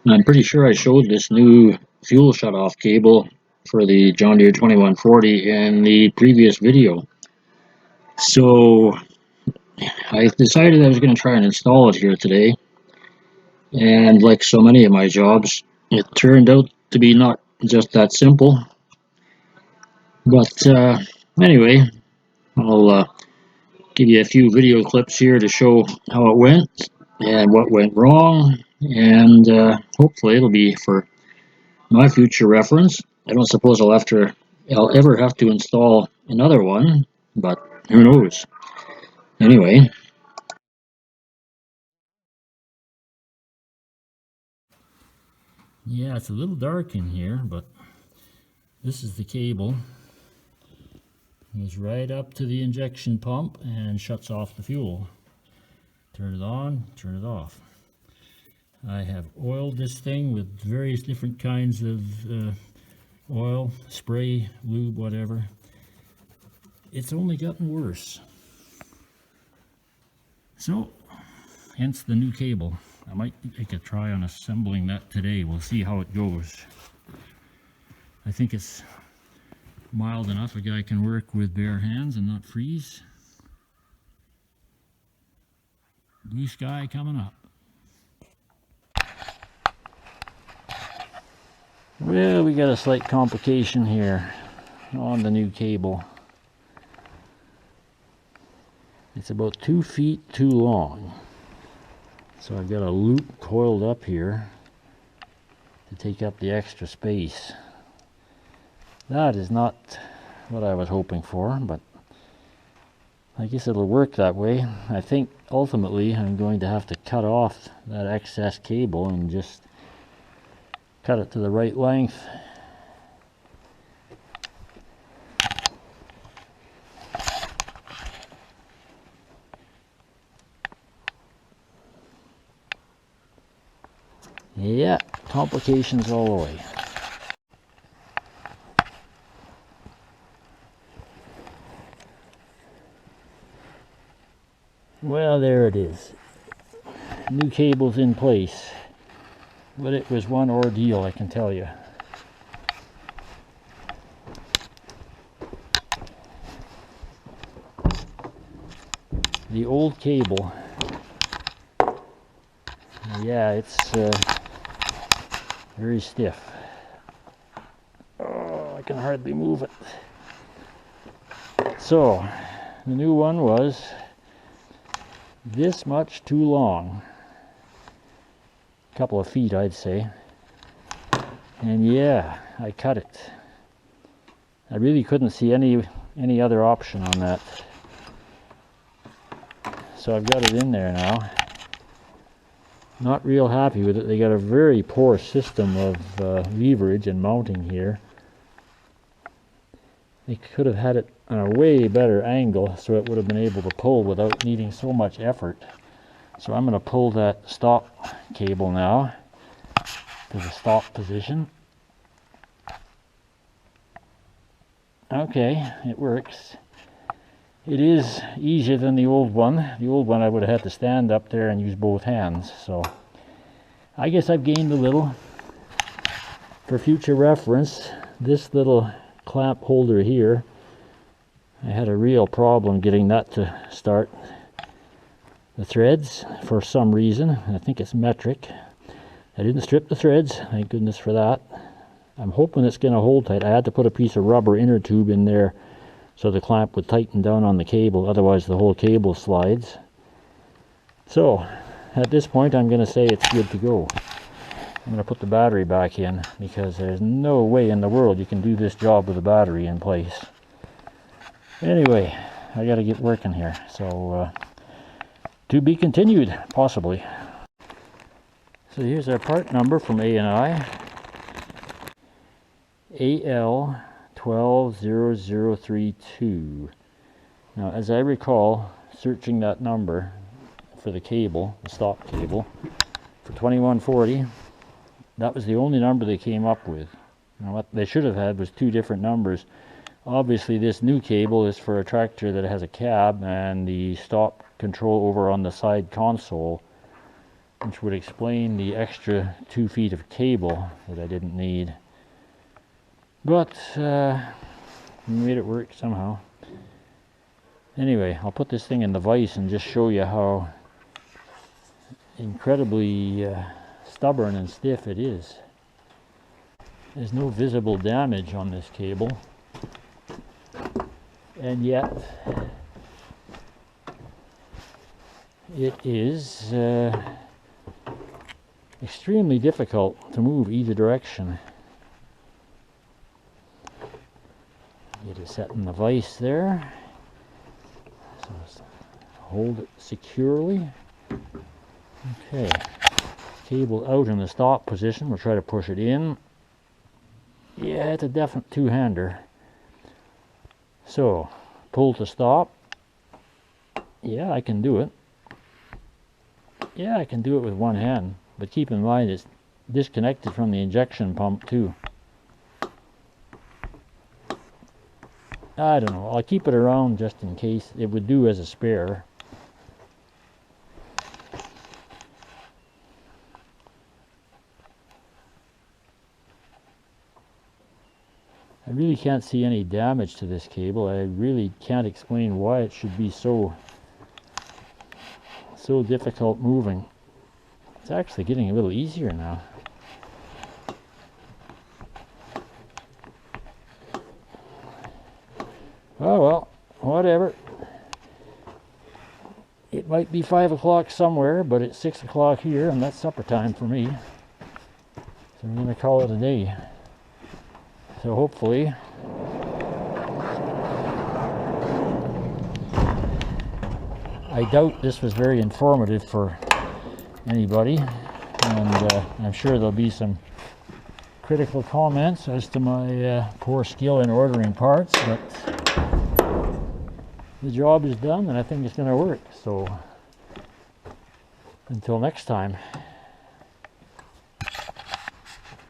I'm pretty sure I showed this new fuel shutoff cable for the John Deere 2140 in the previous video. So I decided I was going to try and install it here today. And like so many of my jobs, it turned out to be not just that simple. But anyway, I'll give you a few video clips here to show how it went and what went wrong. And hopefully it'll be for my future reference. I don't suppose I'll ever have to install another one, but who knows? Anyway, Yeah, it's a little dark in here, but this is the cable. It goes right up to the injection pump and shuts off the fuel. Turn it on, turn it off. I have oiled this thing with various different kinds of oil, spray, lube, whatever. It's only gotten worse. So, hence the new cable. I might take a try on assembling that today. We'll see how it goes. I think it's mild enough a guy can work with bare hands and not freeze. Blue sky coming up. Well, we got a slight complication here on the new cable. It's about 2 feet too long. So I've got a loop coiled up here to take up the extra space. That is not what I was hoping for, but I guess it'll work that way. I think ultimately I'm going to have to cut off that excess cable and just cut it to the right length. Yeah, complications all the way. Well, there it is. New cable's in place. But it was one ordeal, I can tell you. The old cable. Yeah, it's very stiff. Oh, I can hardly move it. So, the new one was this much too long. A couple of feet, I'd say. And yeah, I cut it. I really couldn't see any other option on that. So I've got it in there now. Not real happy with it. They got a very poor system of leverage and mounting here. They could have had it on a way better angle so it would have been able to pull without needing so much effort. So I'm going to pull that stop cable now to the stop position. Okay, it works. It is easier than the old one. The old one I would have had to stand up there and use both hands. So I guess I've gained a little. For future reference, this little clamp holder here, I had a real problem getting that to start the threads for some reason. I think it's metric. I didn't strip the threads, thank goodness for that. I'm hoping it's going to hold tight. I had to put a piece of rubber inner tube in there so the clamp would tighten down on the cable, otherwise the whole cable slides. So at this point I'm going to say it's good to go. I'm going to put the battery back in because there's no way in the world you can do this job with a battery in place. Anyway, I got to get working here, so to be continued, possibly. So here's our part number from A&I. AL120032. Now, as I recall, searching that number for the cable, the stop cable, for 2140, that was the only number they came up with. Now, what they should have had was two different numbers. Obviously, this new cable is for a tractor that has a cab and the stop control over on the side console. which would explain the extra 2 feet of cable that I didn't need. But we made it work somehow. Anyway, I'll put this thing in the vise and just show you how incredibly stubborn and stiff it is. There's no visible damage on this cable, and yet it is extremely difficult to move either direction. Get it set in the vise there, so hold it securely. Okay, cable out in the stop position. We'll try to push it in. Yeah, it's a definite two-hander. So, pull to stop. Yeah, I can do it. Yeah, I can do it with one hand, but keep in mind it's disconnected from the injection pump too. I don't know, I'll keep it around just in case. It would do as a spare. I really can't see any damage to this cable. I really can't explain why it should be so difficult moving. It's actually getting a little easier now. Oh well, whatever. It might be 5 o'clock somewhere, but it's 6 o'clock here, and that's supper time for me. So I'm going to call it a day. So hopefully I doubt this was very informative for anybody, and I'm sure there'll be some critical comments as to my poor skill in ordering parts, but the job is done and I think it's going to work. So until next time.